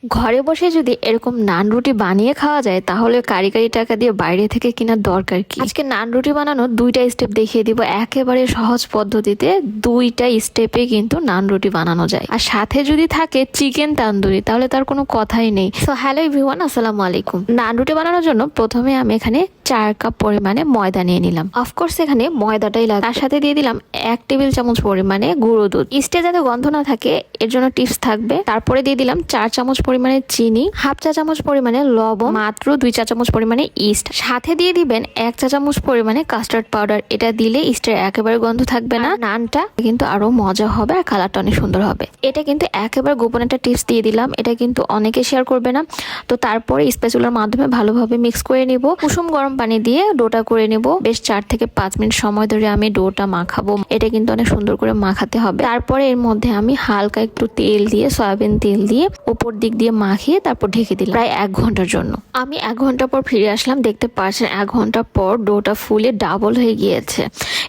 ঘরে বসে যদি এরকম নান রুটি বানিয়ে খাওয়া যায় তাহলে কারি টাকা দিয়ে বাইরে থেকে কেনার দরকার কি। আজকে নান রুটি বানানোর দুইটা স্টেপ দেখিয়ে দিব, একেবারে সহজ পদ্ধতিতে। দুইটা স্টেপে কিন্তু নান রুটি বানানো যায়, আর সাথে যদি থাকে চিকেন তান্দুরি তাহলে তার কোনো কথাই নেই। সো হ্যালো এভরিওয়ান, আসসালামু আলাইকুম। নান রুটি বানানোর জন্য প্রথমে আমি এখানে 4 কাপ পরিমাণে ময়দা নিয়ে নিলাম। অফকোর্স এখানে ময়দাটাই লাগে। তার সাথে দিয়ে দিলাম 1 টেবিল চামচ পরিমাণে গুঁড়ো দুধ। ইস্টে যাতে গন্ধ না থাকে এর জন্য টিপস থাকবে। তারপরে দিয়ে দিলাম 4 চামচ পরিমাণে চিনি, হাফ চা চামচ পরিমাণে লবণ, মাত্র 2 চা চামচ পরিমাণে ইস্ট। সাথে দিয়ে দিবেন 1 চা চামচ পরিমাণে কাস্টার্ড পাউডার। এটা দিলে ইস্টের একেবারে গন্ধ থাকবে না, নানটা কিন্তু আরো মজা হবে আর কালারটা অনেক সুন্দর হবে। এটা কিন্তু একেবারে গোপন একটা টিপস দিয়ে দিলাম, এটা কিন্তু অনেকে শেয়ার করবে না। তো তারপরে স্প্যাচুলার মাধ্যমে ভালোভাবে মিক্স করে নিব। কুসুম গরম পানি দিয়ে ডোটা করে নিব। বেশ 4 থেকে 5 মিনিট সময় ধরে আমি ডোটা মাখাবো। এটা কিন্তু অনেক সুন্দর করে মাখাতে হবে। তারপরে এর মধ্যে আমি হালকা একটু তেল দিয়ে, সয়াবিন তেল দিয়ে উপর দিক দিয়ে মাখিয়ে তারপর ঢেকে দিলাম প্রায় 1 ঘন্টার জন্য। আমি 1 ঘন্টা পর ফিরে আসলাম। দেখতে পাচ্ছেন 1 ঘন্টা পর ডোটা ফুলে ডাবল হয়ে গিয়েছে।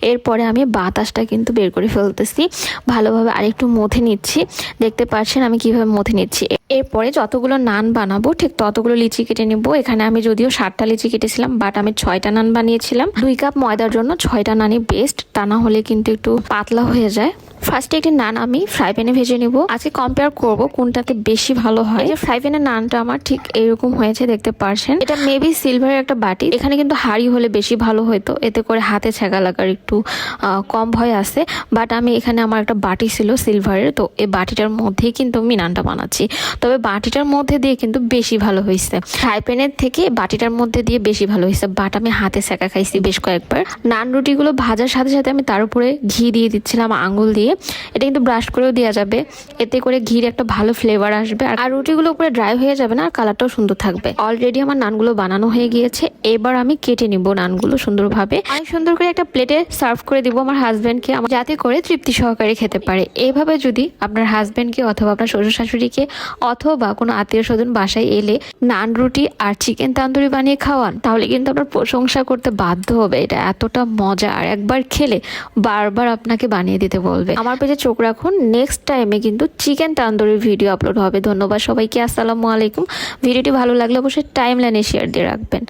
এরপরে আমি বাতাসটা কিন্তু বের করে ফেলতেছি, ভালোভাবে আরেকটু মথে নিচ্ছি। দেখতে পাচ্ছেন আমি কিভাবে মথে নিচ্ছি। এরপরে যতগুলো নান বানাবো ঠিক ততগুলো লিচি কেটে নিব। এখানে আমি যদিও 7টা লিচি কেটেছিলাম, বাট আমি 6টা নান বানিয়েছিলাম। 2 কাপ ময়দার জন্য 6টা নানই বেস্ট, তা না হলে কিন্তু একটু পাতলা হয়ে যায়। ফার্স্টে একটি নান আমি ফ্রাই প্যানে ভেজে নিব। আজকে কম্পেয়ার করব কোনটাতে বেশি ভালো হয়। যে ফ্রাই প্যানের নানটা আমার ঠিক এরকম হয়েছে, দেখতে পারছেন। এটা মেবি সিলভারের একটা বাটি। এখানে কিন্তু হাঁড়ি হলে বেশি ভালো হতো, এতে করে হাতে ছ্যাঁকা লাগার একটু কম ভয় আছে। বাট আমি এখানে আমার একটা বাটি ছিল সিলভারের, তো এই বাটিটার মধ্যেই কিন্তু আমি নানটা বানাচ্ছি। তবে বাটিটার মধ্যে দিয়ে কিন্তু বেশি ভালো হয়েছে, ফ্রাই প্যানের থেকে বাটিটার মধ্যে দিয়ে বেশি ভালো হয়েছে। বাট আমি হাতে ছ্যাঁকা খাইছি বেশ কয়েকবার। নান রুটিগুলো ভাজার সাথে সাথে আমি তার উপরে ঘি দিয়ে দিচ্ছিলাম আঙুল দিয়ে। এটা কিন্তু ব্রাশ করেও দেওয়া যাবে, এতে করে ঘির একটা ভালো ফ্লেভার আসবে আর রুটিগুলো উপরে ড্রাই হয়ে যাবে না, আর কালারটাও সুন্দর থাকবে। অলরেডি আমার নানগুলো বানানো হয়ে গিয়েছে। এবার আমি কেটে নিব নানগুলো সুন্দরভাবে। আমি সুন্দর করে একটা প্লেটে সার্ভ করে দিব আমার হাজবেন্ডকে, যাতে করে তৃপ্তি সহকারে খেতে পারে। এইভাবে যদি আপনার হাজবেন্ডকে অথবা আপনার শ্বশুর শাশুড়িকে অথবা কোনো আত্মীয় স্বজন বাসায় এলে নান রুটি আর চিকেন তান্দুরি বানিয়ে খাওয়ান, তাহলে কিন্তু আপনার প্রশংসা করতে বাধ্য হবে। এটা এতটা মজা, আর একবার খেলে বারবার আপনাকে বানিয়ে দিতে বলবে। আমার পেজে চোখ রাখুন, নেক্সট টাইমে কিন্তু চিকেন তান্দুরির ভিডিও আপলোড হবে। ধন্যবাদ সবাইকে, আসসালামু আলাইকুম। ভিডিওটি ভালো লাগলে অবশ্যই টাইমলাইনে শেয়ার দিয়ে রাখবেন।